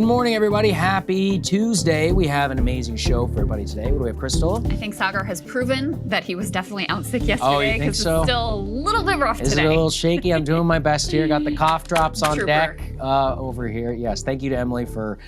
morning, everybody. Happy Tuesday. We have an amazing show for everybody today. What do we have, Krystal? I think Saagar has proven that he was definitely out sick yesterday. Oh, you think so? It's still a little bit rough today. Is it a little shaky? I'm doing my best here. Got the cough drops on Trooper. deck over here. Yes, thank you to Emily for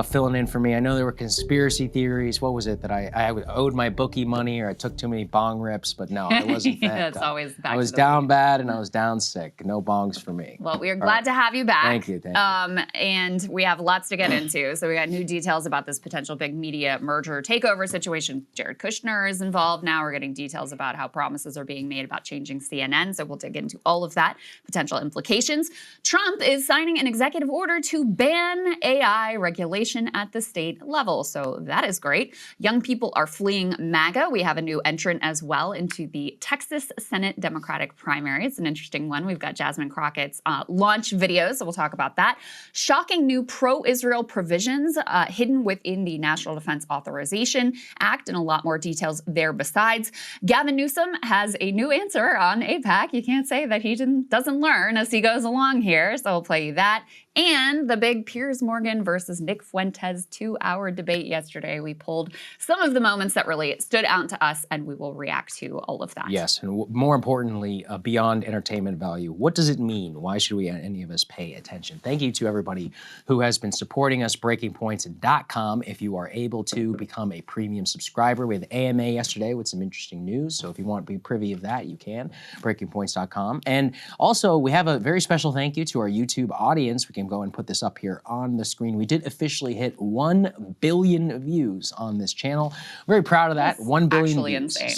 filling in for me. I know there were conspiracy theories. What was it? That I owed my bookie money or I took too many bong rips, but no, it wasn't that. It's always back I was to the down bad and I was down sick. No bongs for me. Well, we are glad to have you back. Thank you. And we have lots to get into. So we got new details about this potential big media merger takeover situation. Jared Kushner is involved now. We're getting details about how promises are being made about changing CNN. So we'll dig into all of that, potential implications. Trump is signing an executive order to ban AI regulation at the state level. So that is great. Young people are fleeing MAGA. We have a new entrant as well into the Texas Senate Democratic primary. It's an interesting one. We've got Jasmine Crockett's launch videos, so we'll talk about that. Shocking new pro-Israel provisions hidden within the National Defense Authorization Act, and a lot more details there besides. Gavin Newsom has a new answer on AIPAC. You can't say that he doesn't learn as he goes along here, so we'll play you that. And the big Piers Morgan versus Nick Fuentes 2-hour debate yesterday. We pulled some of the moments that really stood out to us, and we will react to all of that. Yes, and more importantly, beyond entertainment value, what does it mean? Why should any of us pay attention? Thank you to everybody who has been supporting us, BreakingPoints.com. If you are able to become a premium subscriber, we had AMA yesterday with some interesting news. So if you want to be privy of that, you can, BreakingPoints.com. And also, we have a very special thank you to our YouTube audience. We can go and put this up here on the screen. We did officially hit 1 billion views on this channel. Very proud of that. 1 billion views. Insane.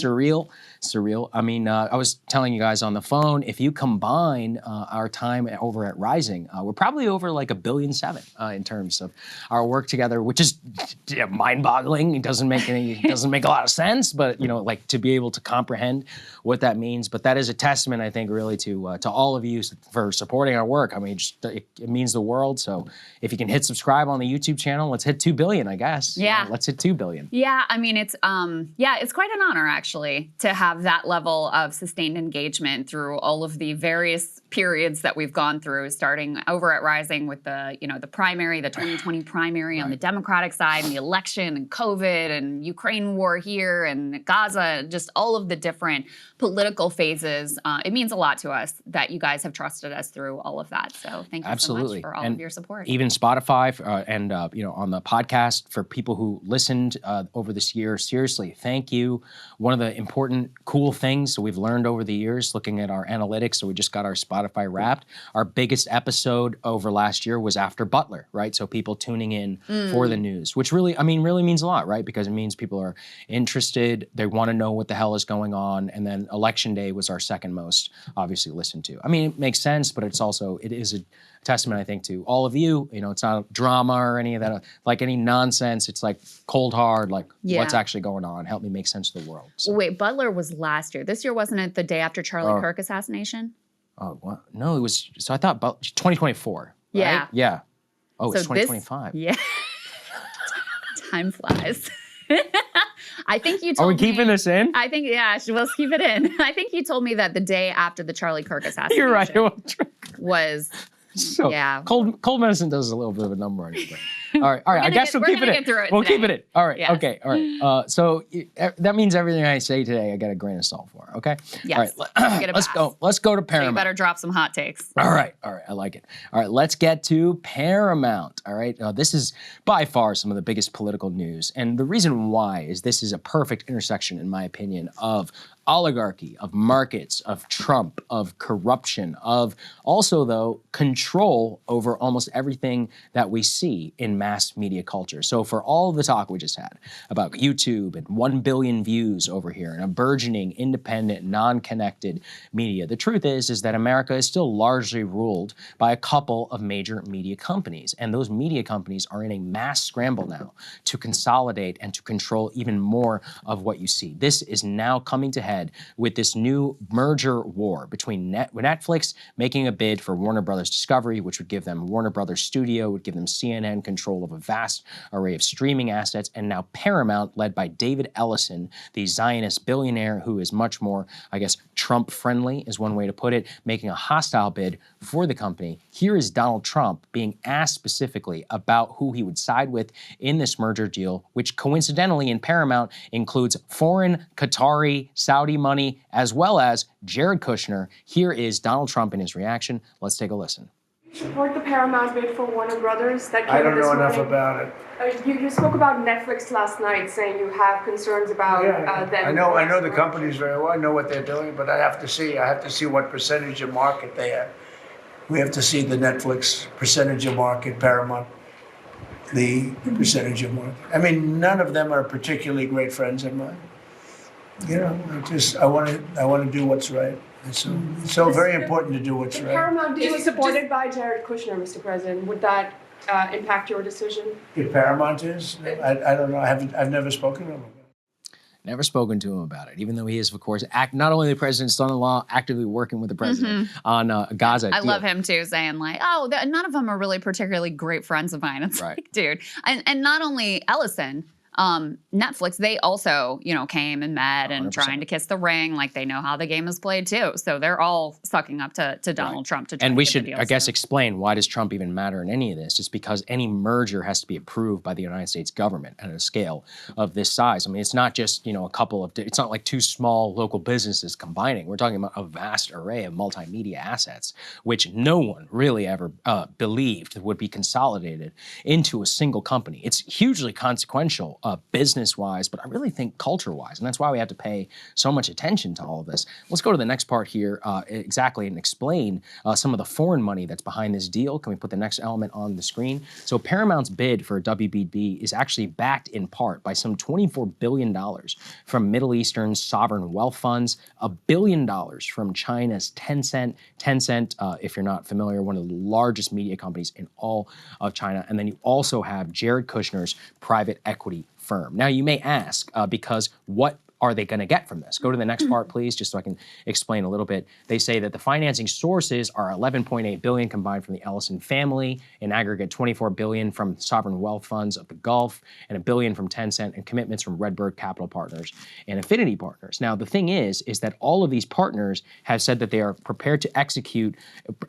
Surreal. I mean, I was telling you guys on the phone, if you combine our time over at Rising, we're probably over like 1.7 billion in terms of our work together, which is mind-boggling. It doesn't make a lot of sense, but like to be able to comprehend what that means. But that is a testament, I think, really to all of you for supporting our work. I mean, it means the world. So if you can hit subscribe on the YouTube channel, let's hit 2 billion, I guess. Yeah. Let's hit 2 billion. Yeah, I mean, it's quite an honor actually to have that level of sustained engagement through all of the various periods that we've gone through, starting over at Rising with the primary, the 2020 primary on the Democratic side, and the election and COVID and Ukraine war here and Gaza, just all of the different political phases. It means a lot to us that you guys have trusted us through all of that. So thank you so much for all of your support. Even Spotify and on the podcast for people who listened over this year, seriously, thank you. One of the important, cool things that we've learned over the years, looking at our analytics, so we just got our Spotify Wrapped. Our biggest episode over last year was after Butler, right? So people tuning in for the news, which really means a lot, right? Because it means people are interested, they want to know what the hell is going on, and then Election Day was our second most, obviously, listened to. I mean, it makes sense, but it is a testament, I think, to all of you. It's not drama or any of that, like any nonsense. It's like cold hard, like what's actually going on. Help me make sense of the world. So. Wait, Butler was last year. This year wasn't it the day after Charlie Kirk assassination? Oh, what? No, it was. So I thought 2024. Right? Yeah. Yeah. Oh, it's 2025. Yeah. Time flies. I think you told me. Are we keeping this in? I think, let's keep it in. I think you told me that the day after the Charlie Kirk assassination. You're right. Was. So, yeah. Cold medicine does a little bit of a number on it. All right. I guess we'll keep it in. We'll keep it in. All right. Yes. Okay. All right. So that means everything I say today, I got a grain of salt for. Okay. Yes. All right. Let's go. Let's go to Paramount. So you better drop some hot takes. All right. I like it. All right. Let's get to Paramount. All right. This is by far some of the biggest political news, and the reason why is this is a perfect intersection, in my opinion, of oligarchy, of markets, of Trump, of corruption, of also, though, control over almost everything that we see in mass media culture. So for all the talk we just had about YouTube and 1 billion views over here and a burgeoning, independent, non-connected media, the truth is that America is still largely ruled by a couple of major media companies. And those media companies are in a mass scramble now to consolidate and to control even more of what you see. This is now coming to head ahead with this new merger war between Netflix making a bid for Warner Brothers Discovery, which would give them Warner Brothers Studio, would give them CNN control of a vast array of streaming assets, and now Paramount, led by David Ellison, the Zionist billionaire who is much more, I guess, Trump-friendly is one way to put it, making a hostile bid for the company. Here is Donald Trump being asked specifically about who he would side with in this merger deal, which coincidentally in Paramount includes foreign, Qatari, Saudi money, as well as Jared Kushner. Here is Donald Trump in his reaction. Let's take a listen. Support the Paramount bid for Warner Brothers. That I came don't this know enough morning. about it. You spoke about Netflix last night, saying you have concerns about them. I know the companies very well. I know what they're doing, but I have to see what percentage of market they have. We have to see the Netflix percentage of market, Paramount, the percentage of market. I mean, none of them are particularly great friends of mine. You know, I want to do what's right. It's so very important to do what's right. Paramount deal is supported by Jared Kushner, Mr. President. Would that impact your decision? If Paramount is, I don't know. I've never spoken to them. Never spoken to him about it, even though he is, of course, not only the president's son-in-law, actively working with the president on Gaza. I love him too, saying like, "Oh, none of them are really particularly great friends of mine." It's like, dude, and not only Ellison. Netflix, they also, came and met and 100%. trying to kiss the ring, like they know how the game is played too. So they're all sucking up to Donald Trump to try And to we get should, the deal I guess, through. explain why does Trump even matter in any of this? It's because any merger has to be approved by the United States government at a scale of this size. I mean, it's not just, a couple of, it's not like two small local businesses combining. We're talking about a vast array of multimedia assets, which no one really ever believed would be consolidated into a single company. It's hugely consequential business-wise, but I really think culture-wise, and that's why we have to pay so much attention to all of this. Let's go to the next part here exactly and explain some of the foreign money that's behind this deal. Can we put the next element on the screen? So Paramount's bid for WBD is actually backed in part by some $24 billion from Middle Eastern sovereign wealth funds, $1 billion from China's Tencent. Tencent, if you're not familiar, one of the largest media companies in all of China. And then you also have Jared Kushner's private equity firm. Now, you may ask, because what are they going to get from this? Go to the next part, please, just so I can explain a little bit. They say that the financing sources are $11.8 billion combined from the Ellison family, in aggregate $24 billion from sovereign wealth funds of the Gulf, and $1 billion from Tencent, and commitments from Redbird Capital Partners and Affinity Partners. Now, the thing is that all of these partners have said that they are prepared to execute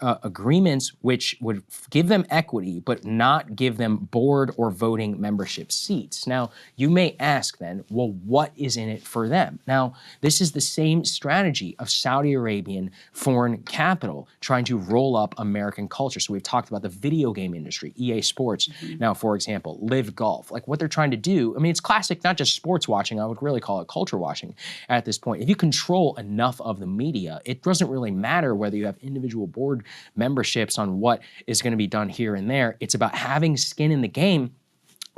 agreements which would give them equity, but not give them board or voting membership seats. Now, you may ask then, well, what is in it for them? Now, this is the same strategy of Saudi Arabian foreign capital trying to roll up American culture. So we've talked about the video game industry, EA Sports. Now, for example, Live Golf. Like what they're trying to do, I mean, it's classic, not just sports watching, I would really call it culture watching at this point. If you control enough of the media, it doesn't really matter whether you have individual board memberships on what is going to be done here and there. It's about having skin in the game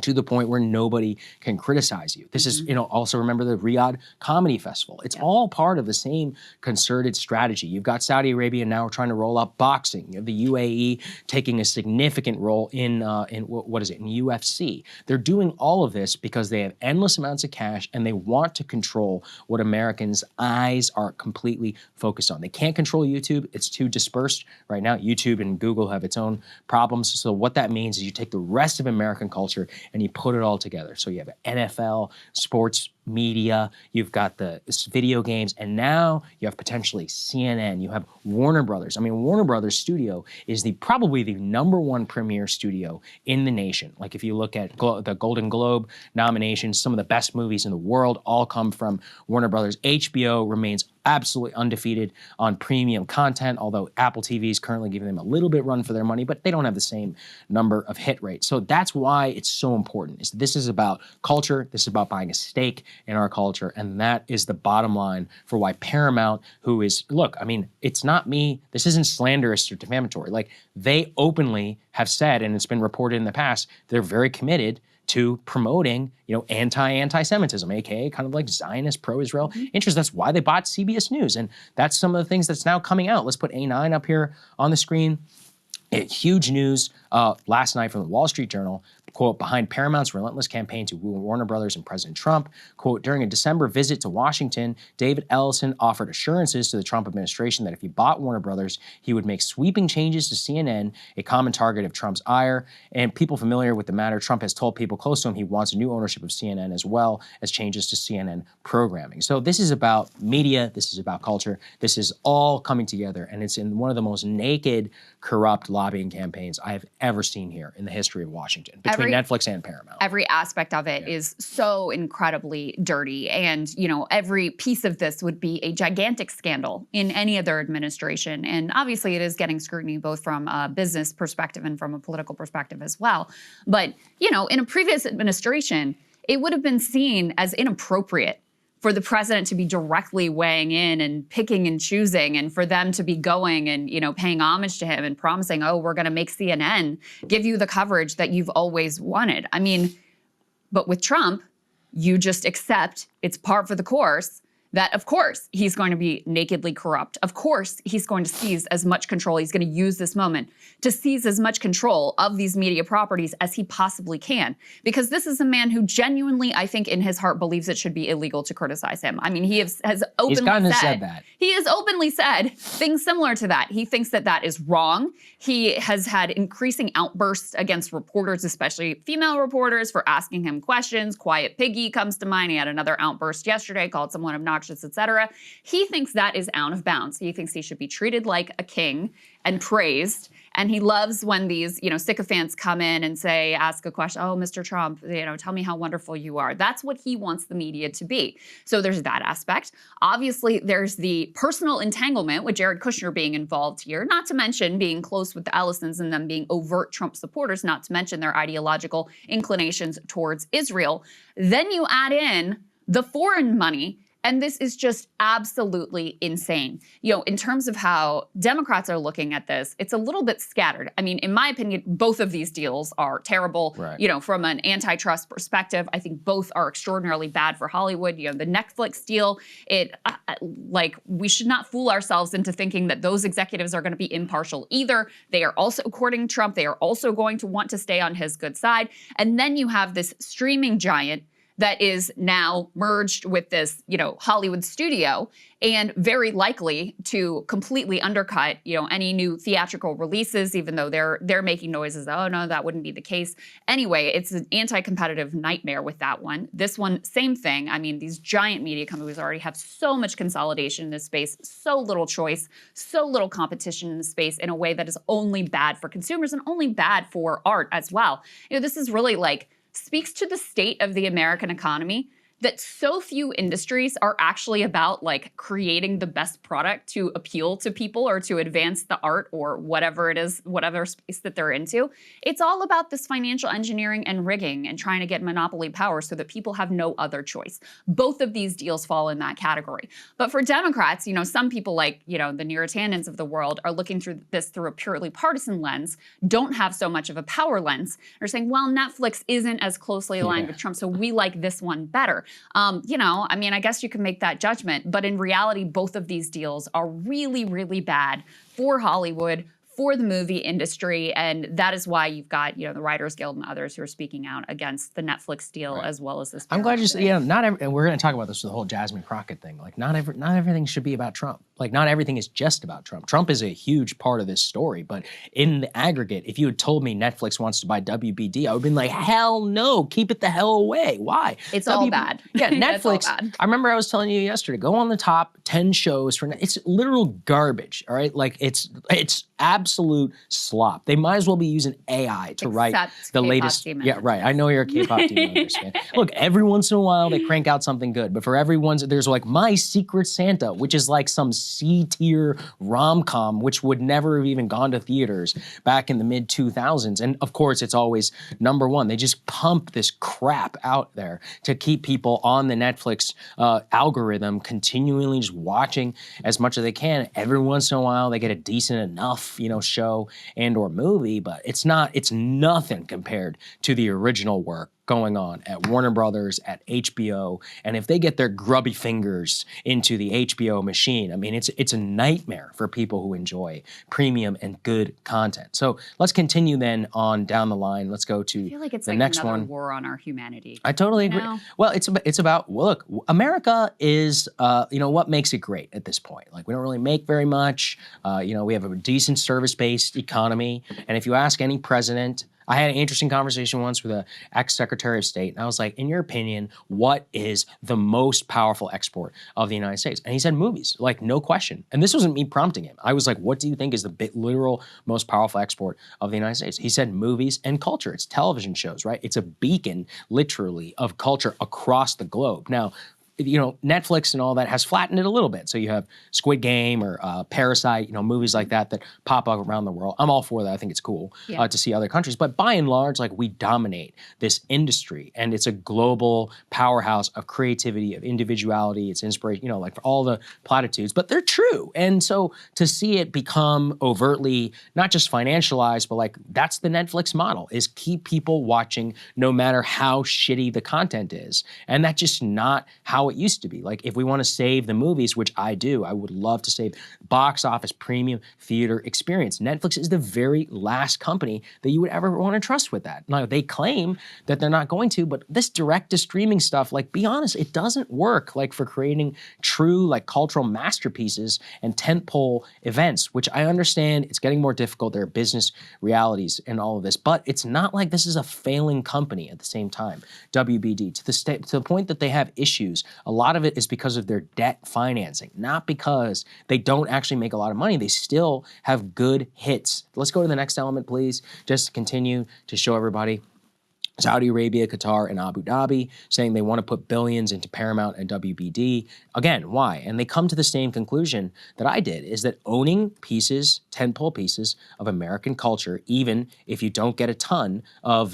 to the point where nobody can criticize you. This is, also remember the Riyadh Comedy Festival. It's all part of the same concerted strategy. You've got Saudi Arabia now trying to roll up boxing. You have the UAE taking a significant role in what is it, in UFC. They're doing all of this because they have endless amounts of cash and they want to control what Americans' eyes are completely focused on. They can't control YouTube. It's too dispersed right now. YouTube and Google have its own problems. So what that means is you take the rest of American culture and you put it all together. So you have NFL, sports, media, you've got the video games, and now you have potentially CNN, you have Warner Brothers. I mean, Warner Brothers Studio is probably the #1 premier studio in the nation. Like if you look at the Golden Globe nominations, some of the best movies in the world all come from Warner Brothers. HBO remains absolutely undefeated on premium content, although Apple TV is currently giving them a little bit run for their money, but they don't have the same number of hit rates. So that's why it's so important. This is about culture. This is about buying a stake in our culture. And that is the bottom line for why Paramount, who is, look, I mean, it's not me. This isn't slanderous or defamatory. Like they openly have said, and it's been reported in the past, they're very committed to promoting, anti-Semitism, aka kind of like Zionist pro-Israel interests. That's why they bought CBS News. And that's some of the things that's now coming out. Let's put A9 up here on the screen. Huge news last night from the Wall Street Journal, quote, behind Paramount's relentless campaign to woo Warner Brothers and President Trump, quote, during a December visit to Washington, David Ellison offered assurances to the Trump administration that if he bought Warner Brothers, he would make sweeping changes to CNN, a common target of Trump's ire. And people familiar with the matter, Trump has told people close to him he wants a new ownership of CNN as well as changes to CNN programming. So this is about media, this is about culture, this is all coming together, and it's in one of the most naked, corrupt lobbying campaigns I have ever seen here in the history of Washington, between Netflix and Paramount. Every aspect of it is so incredibly dirty. And, every piece of this would be a gigantic scandal in any other administration. And obviously it is getting scrutiny both from a business perspective and from a political perspective as well. But, in a previous administration, it would have been seen as inappropriate for the president to be directly weighing in and picking and choosing, and for them to be going and, paying homage to him and promising, oh, we're going to make CNN give you the coverage that you've always wanted. I mean, but with Trump, you just accept it's par for the course that, of course, he's going to be nakedly corrupt. Of course, he's going to seize as much control. He's going to use this moment to seize as much control of these media properties as he possibly can. Because this is a man who genuinely, I think, in his heart believes it should be illegal to criticize him. I mean, he has openly said that. He has openly said things similar to that. He thinks that that is wrong. He has had increasing outbursts against reporters, especially female reporters, for asking him questions. Quiet Piggy comes to mind. He had another outburst yesterday, called someone obnoxious, etc. He thinks that is out of bounds. He thinks he should be treated like a king and praised. And he loves when these, sycophants come in and say, ask a question, oh, Mr. Trump, tell me how wonderful you are. That's what he wants the media to be. So there's that aspect. Obviously, there's the personal entanglement with Jared Kushner being involved here, not to mention being close with the Ellisons and them being overt Trump supporters, not to mention their ideological inclinations towards Israel. Then you add in the foreign money. And this is just absolutely insane. In terms of how Democrats are looking at this, it's a little bit scattered. I mean, in my opinion, both of these deals are terrible. Right. From an antitrust perspective, I think both are extraordinarily bad for Hollywood. The Netflix deal, we should not fool ourselves into thinking that those executives are going to be impartial either. They are also courting Trump. They are also going to want to stay on his good side. And then you have this streaming giant that is now merged with this, Hollywood studio, and very likely to completely undercut, any new theatrical releases, even though they're making noises, oh no, that wouldn't be the case. Anyway, it's an anti-competitive nightmare with that one. This one, same thing. I mean, these giant media companies already have so much consolidation in this space, so little choice, so little competition in the space in a way that is only bad for consumers and only bad for art as well. This is really speaks to the state of the American economy, that so few industries are actually about creating the best product to appeal to people or to advance the art or whatever it is, whatever space that they're into. It's all about this financial engineering and rigging and trying to get monopoly power so that people have no other choice. Both of these deals fall in that category. But for Democrats, some people the Neurotandons of the world are looking through this through a purely partisan lens, don't have so much of a power lens, are saying, well, Netflix isn't as closely aligned with Trump, so we like this one better. I guess you can make that judgment, but in reality, both of these deals are really, really bad for Hollywood, for the movie industry, and that is why you've got, the Writers Guild and others who are speaking out against the Netflix deal as well as this. I'm glad you said, and we're going to talk about this with the whole Jasmine Crockett thing. Not everything should be about Trump. Not everything is just about Trump. Trump is a huge part of this story, but in the aggregate, if you had told me Netflix wants to buy WBD, I would have been like, hell no, keep it the hell away. Why? It's all bad. Yeah, Netflix. Bad. I remember I was telling you yesterday, go on the top 10 shows for it's literal garbage. All right, it's absolute slop. They might as well be using AI to write the latest. Yeah, right. I know you're a K-pop Demon Hunters fan. Look, every once in a while they crank out something good, but for everyone's, there's My Secret Santa, which is some C-tier rom-com, which would never have even gone to theaters back in the mid-2000s. And of course, it's always number one. They just pump this crap out there to keep people on the Netflix algorithm, continually just watching as much as they can. Every once in a while, they get a decent enough, show and or movie, but it's nothing compared to the original work going on at Warner Brothers, at HBO, and if they get their grubby fingers into the HBO machine, I mean, it's a nightmare for people who enjoy premium and good content. So let's continue then on down the line. Let's go to I feel like it's the like next another one. war on our humanity. I totally agree. know? Well, it's about, well, look, America is, what makes it great at this point? Like, we don't really make very much. We have a decent service-based economy. And if you ask any president, I had an interesting conversation once with an ex-Secretary of State, and I was like, in your opinion, what is the most powerful export of the United States? And he said movies, like, no question. And this wasn't me prompting him. I was like, what do you think is the literal most powerful export of the United States? He said movies and culture. It's television shows, right? It's a beacon, literally, of culture across the globe. Now, Netflix and all that has flattened it a little bit. So you have Squid Game or Parasite, movies like that pop up around the world. I'm all for that. I think it's cool to see other countries. But by and large, like, we dominate this industry, and it's a global powerhouse of creativity, of individuality. It's inspiration, like, for all the platitudes, but they're true. And so to see it become overtly, not just financialized, but like, that's the Netflix model, is keep people watching no matter how shitty the content is. And that's just not how it used to be. Like, if we want to save the movies, which I do, I would love to save box office premium theater experience. Netflix is the very last company that you would ever want to trust with that. Now, they claim that they're not going to, but this direct to streaming stuff, like, be honest, it doesn't work, like, for creating true, like, cultural masterpieces and tentpole events, which I understand it's getting more difficult. There are business realities in all of this, but it's not like this is a failing company at the same time. WBD, to the point that they have issues, a lot of it is because of their debt financing, not because they don't actually make a lot of money. They still have good hits. Let's go to the next element, please, just to continue to show everybody. Saudi Arabia, Qatar, and Abu Dhabi, saying they want to put billions into Paramount and WBD. Again, why? And they come to the same conclusion that I did, is that owning pieces, tentpole pieces of American culture, even if you don't get a ton of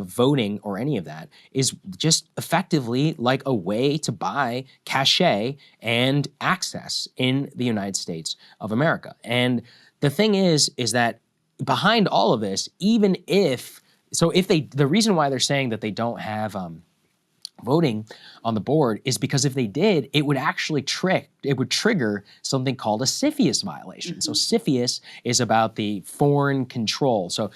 voting or any of that, is just effectively like a way to buy cachet and access in the United States of America. And the thing is that behind all of this, even if the reason why they're saying that they don't have voting on the board is because if they did, it would actually trigger something called a CFIUS violation. So CFIUS is about the foreign control. So,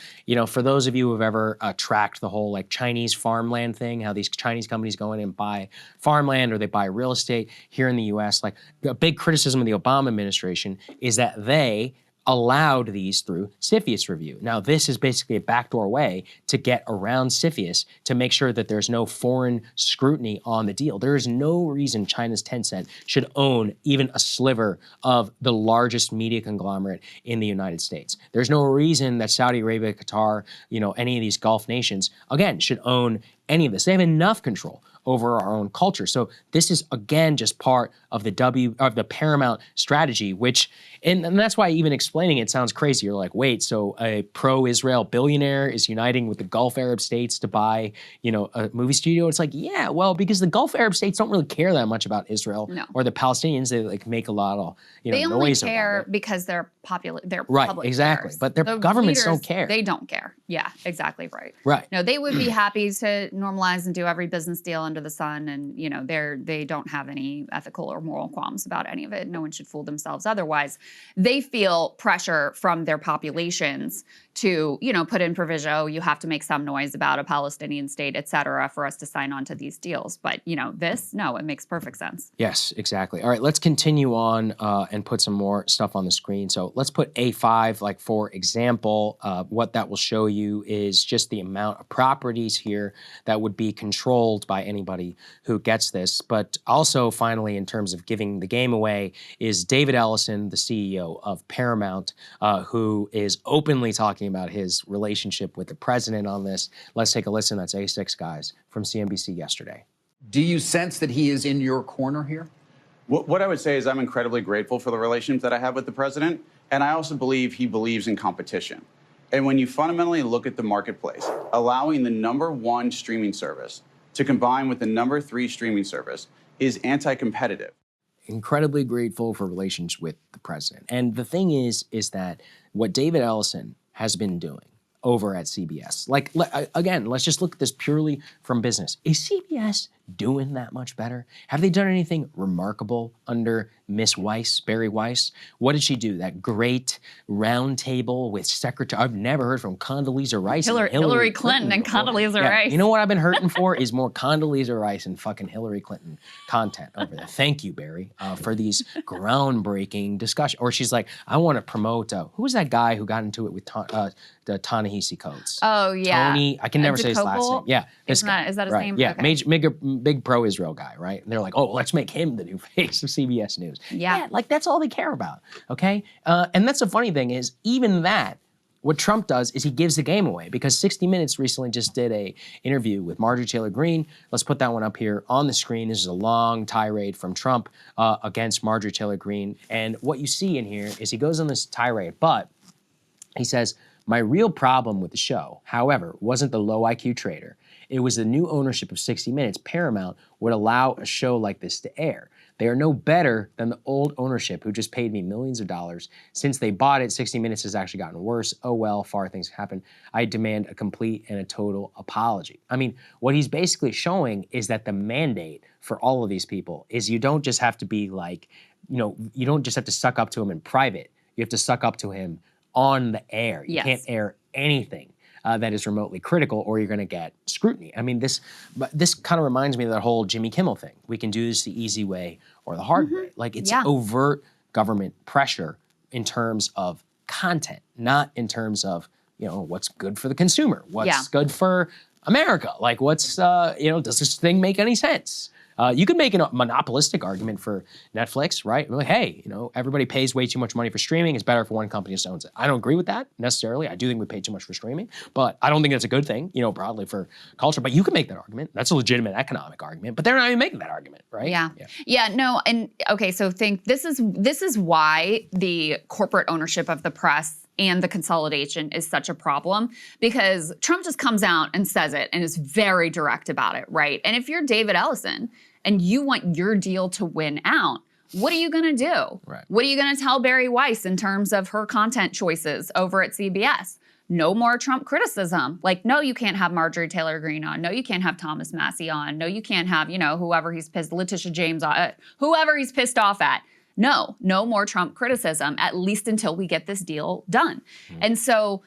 for those of you who have ever tracked the whole, like, Chinese farmland thing, how these Chinese companies go in and buy farmland or they buy real estate here in the US, like, a big criticism of the Obama administration is that they allowed these through CFIUS review. Now, this is basically a backdoor way to get around CFIUS to make sure that there's no foreign scrutiny on the deal. There is no reason China's Tencent should own even a sliver of the largest media conglomerate in the United States. There's no reason that Saudi Arabia, Qatar, any of these Gulf nations, again, should own any of this. They have enough control over our own culture. So this is, again, just part of the Paramount strategy, which, and that's why even explaining it sounds crazy. You're like, wait, so a pro-Israel billionaire is uniting with the Gulf Arab states to buy, a movie studio? It's like, yeah, well, because the Gulf Arab states don't really care that much about Israel or the Palestinians. They, like, make a lot of, they noise only about care it. because they're they're Right, public exactly. figures. But their governments don't leaders, care. They don't care. Yeah, exactly right. Right. No, they would be happy to normalize and do every business deal under the sun, and they don't have any ethical or moral qualms about any of it. No one should fool themselves otherwise. They feel pressure from their populations to, put in provision, oh, you have to make some noise about a Palestinian state, et cetera, for us to sign on to these deals. But, it makes perfect sense. Yes, exactly. All right, let's continue on and put some more stuff on the screen. So let's put A5, like, for example. What that will show you is just the amount of properties here that would be controlled by anybody who gets this. But also, finally, in terms of giving the game away, is David Ellison, the CEO of Paramount, who is openly talking about his relationship with the president on this. Let's take a listen. That's A6, guys, from CNBC yesterday. Do you sense that he is in your corner here? What I would say is I'm incredibly grateful for the relationship that I have with the president, and I also believe he believes in competition. And when you fundamentally look at the marketplace, allowing the #1 streaming service to combine with the #3 streaming service is anti-competitive. Incredibly grateful for relations with the president. And the thing is that what David Ellison has been doing over at CBS. Like, again, let's just look at this purely from business. Is CBS doing that much better? Have they done anything remarkable under Miss Weiss, Barry Weiss? What did she do? That great round table with Secretary, I've never heard from Condoleezza Rice. Hillary Clinton and before. Condoleezza Yeah, Rice. you know what I've been hurting for is more Condoleezza Rice and fucking Hillary Clinton content over there. Thank you, Barry, for these groundbreaking discussions. Or she's like, I want to promote, who was that guy who got into it with the Ta-Nehisi Coates? Oh, yeah. Tony, I can never say his last name. Yeah, this guy. Is that his right. name? Yeah, Okay. big pro-Israel guy, right? And they're like, oh, let's make him the new face of CBS News. Yeah. Like that's all they care about, okay? And that's the funny thing is, even that, what Trump does is he gives the game away, because 60 Minutes recently just did a interview with Marjorie Taylor Greene. Let's put that one up here on the screen. This is a long tirade from Trump against Marjorie Taylor Greene. And what you see in here is he goes on this tirade, but he says, my real problem with the show, however, wasn't the low IQ trader. It was the new ownership of 60 Minutes. Paramount would allow a show like this to air. They are no better than the old ownership who just paid me millions of dollars. Since they bought it, 60 Minutes has actually gotten worse. Oh well, far things happen. I demand a complete and a total apology. I mean, what he's basically showing is that the mandate for all of these people is you don't just have to be like, you don't just have to suck up to him in private. You have to suck up to him on the air. You can't air anything that is remotely critical, or you're going to get scrutiny. I mean, this kind of reminds me of that whole Jimmy Kimmel thing. We can do this the easy way or the hard way. Like, it's overt government pressure in terms of content, not in terms of, what's good for the consumer, what's good for America. Like, what's, does this thing make any sense? You could make a monopolistic argument for Netflix, right? Like, hey, everybody pays way too much money for streaming. It's better if one company just owns it. I don't agree with that necessarily. I do think we pay too much for streaming, but I don't think that's a good thing, broadly for culture. But you can make that argument. That's a legitimate economic argument. But they're not even making that argument, right? Yeah. No. And okay, so think this is why the corporate ownership of the press and the consolidation is such a problem, because Trump just comes out and says it and is very direct about it, right? And if you're David Ellison and you want your deal to win out, what are you going to do? Right. What are you going to tell Barry Weiss in terms of her content choices over at CBS? No more Trump criticism. Like, no, you can't have Marjorie Taylor Greene on. No, you can't have Thomas Massey on. No, you can't have, whoever he's pissed, Letitia James on, whoever he's pissed off at. No more Trump criticism, at least until we get this deal done. And so,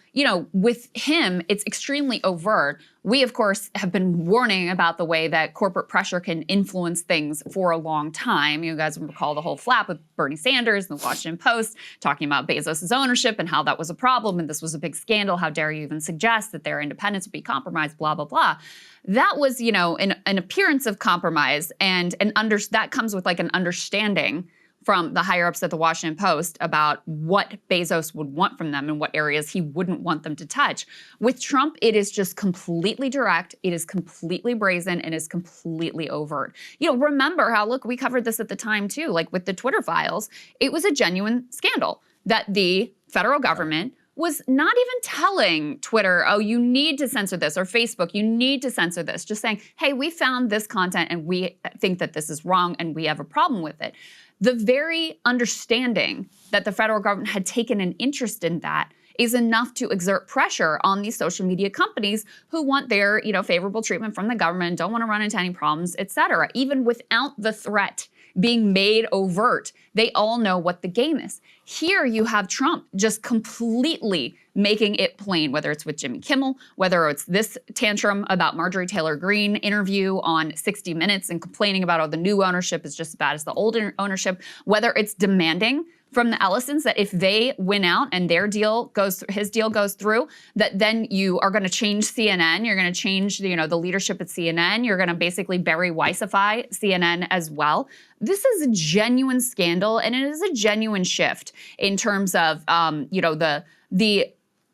with him, it's extremely overt. We, of course, have been warning about the way that corporate pressure can influence things for a long time. You guys recall the whole flap with Bernie Sanders and the Washington Post talking about Bezos' ownership and how that was a problem and this was a big scandal. How dare you even suggest that their independence would be compromised, blah, blah, blah. That was, an appearance of compromise, and that comes with like an understanding from the higher-ups at the Washington Post about what Bezos would want from them and what areas he wouldn't want them to touch. With Trump, it is just completely direct, it is completely brazen, and is completely overt. Remember how, look, we covered this at the time too, like with the Twitter files, it was a genuine scandal that the federal government was not even telling Twitter, oh, you need to censor this, or Facebook, you need to censor this. Just saying, hey, we found this content and we think that this is wrong and we have a problem with it. The very understanding that the federal government had taken an interest in that is enough to exert pressure on these social media companies who want their, favorable treatment from the government, don't want to run into any problems, et cetera. Even without the threat being made overt, they all know what the game is. Here you have Trump just completely making it plain, whether it's with Jimmy Kimmel, whether it's this tantrum about Marjorie Taylor Greene interview on 60 Minutes and complaining about, the new ownership is just as bad as the old ownership, whether it's demanding from the Ellisons that if they win out and his deal goes through, that then you are going to change CNN, you're going to change the leadership at CNN, you're going to basically Barry Weissify CNN as well. This is a genuine scandal, and it is a genuine shift in terms of the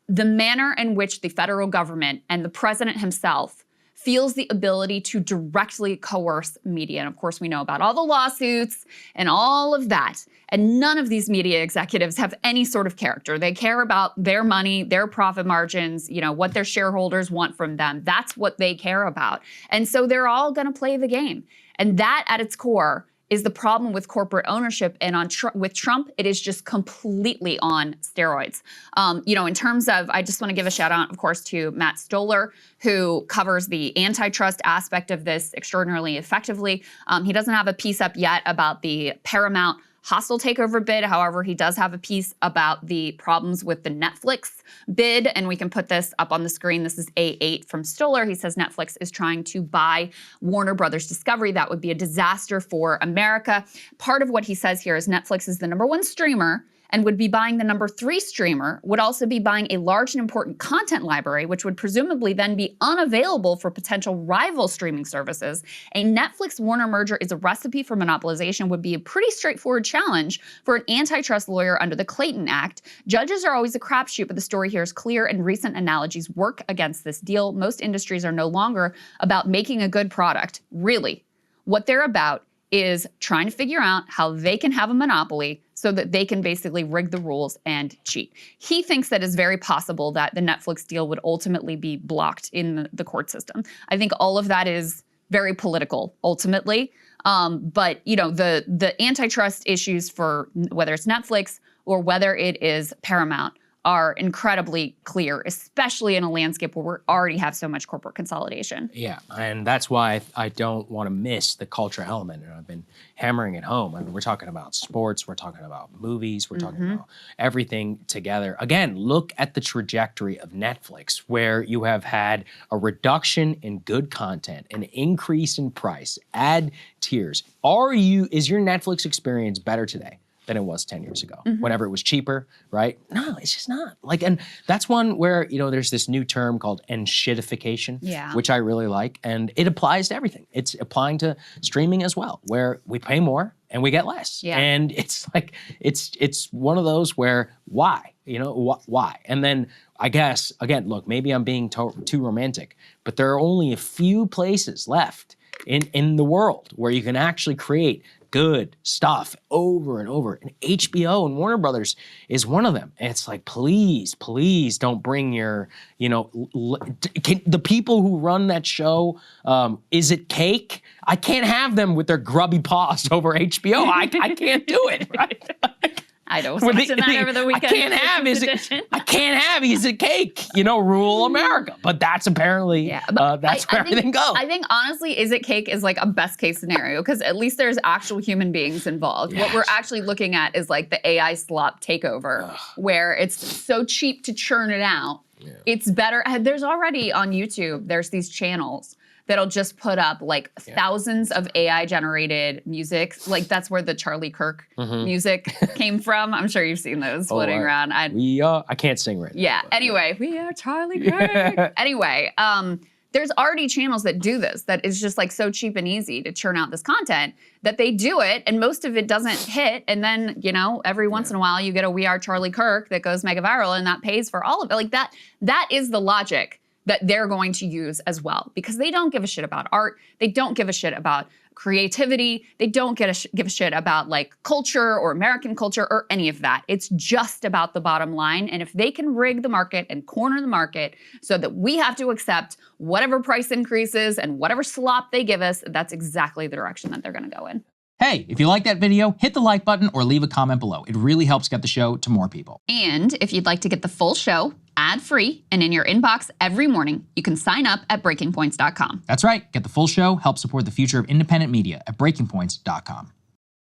manner in which the federal government and the president himself feels the ability to directly coerce media. And of course, we know about all the lawsuits and all of that. And none of these media executives have any sort of character. They care about their money, their profit margins, what their shareholders want from them. That's what they care about. And so they're all going to play the game. And that at its core is the problem with corporate ownership, and with Trump, it is just completely on steroids. In terms of, I just want to give a shout out, of course, to Matt Stoller, who covers the antitrust aspect of this extraordinarily effectively. He doesn't have a piece up yet about the Paramount hostile takeover bid. However, he does have a piece about the problems with the Netflix bid, and we can put this up on the screen. This is A8 from Stoller. He says Netflix is trying to buy Warner Brothers Discovery. That would be a disaster for America. Part of what he says here is Netflix is the #1 streamer and would be buying the #3 streamer, would also be buying a large and important content library, which would presumably then be unavailable for potential rival streaming services. A Netflix-Warner merger is a recipe for monopolization, would be a pretty straightforward challenge for an antitrust lawyer under the Clayton Act. Judges are always a crapshoot, but the story here is clear, and recent analogies work against this deal. Most industries are no longer about making a good product. Really, what they're about is trying to figure out how they can have a monopoly so that they can basically rig the rules and cheat. He thinks that it's very possible that the Netflix deal would ultimately be blocked in the court system. I think all of that is very political ultimately. But the antitrust issues for whether it's Netflix or whether it is Paramount are incredibly clear, especially in a landscape where we already have so much corporate consolidation. Yeah, and that's why I don't want to miss the culture element. And I've been hammering it home. I mean, we're talking about sports, we're talking about movies, we're talking about everything together. Again, look at the trajectory of Netflix, where you have had a reduction in good content, an increase in price, ad tiers. Is your Netflix experience better today than it was 10 years ago, whenever it was cheaper, right? No, it's just not. And that's one where, there's this new term called enshittification, which I really like, and it applies to everything. It's applying to streaming as well, where we pay more and we get less. Yeah. And it's it's one of those where, why? Why? And then I guess, again, look, maybe I'm being too romantic, but there are only a few places left in the world where you can actually create good stuff over and over. And HBO and Warner Brothers is one of them. And it's like, please don't bring your, the people who run that show, Is It Cake? I can't have them with their grubby paws over HBO. I can't do it, right? I was watching that over the weekend. I can't have Is It Cake, rule America. But that's apparently, that's where everything goes. I think honestly, Is It Cake is like a best case scenario because at least there's actual human beings involved. Yes. What we're actually looking at is like the AI slop takeover where it's so cheap to churn it out. Yeah. It's better. There's already on YouTube, there's these channels that'll just put up like thousands of AI generated music. Like that's where the Charlie Kirk music came from. I'm sure you've seen those floating around. I can't sing right now. Yeah, anyway, we are Charlie Kirk. Anyway, there's already channels that do this, that is just like so cheap and easy to churn out this content that they do it and most of it doesn't hit. And then, every once in a while you get a We Are Charlie Kirk that goes mega viral and that pays for all of it. Like that is the logic that they're going to use as well, because they don't give a shit about art. They don't give a shit about creativity. They don't give a shit about like culture or American culture or any of that. It's just about the bottom line. And if they can rig the market and corner the market so that we have to accept whatever price increases and whatever slop they give us, that's exactly the direction that they're going to go in. Hey, if you like that video, hit the like button or leave a comment below. It really helps get the show to more people. And if you'd like to get the full show ad-free and in your inbox every morning, you can sign up at breakingpoints.com. That's right. Get the full show, help support the future of independent media at breakingpoints.com.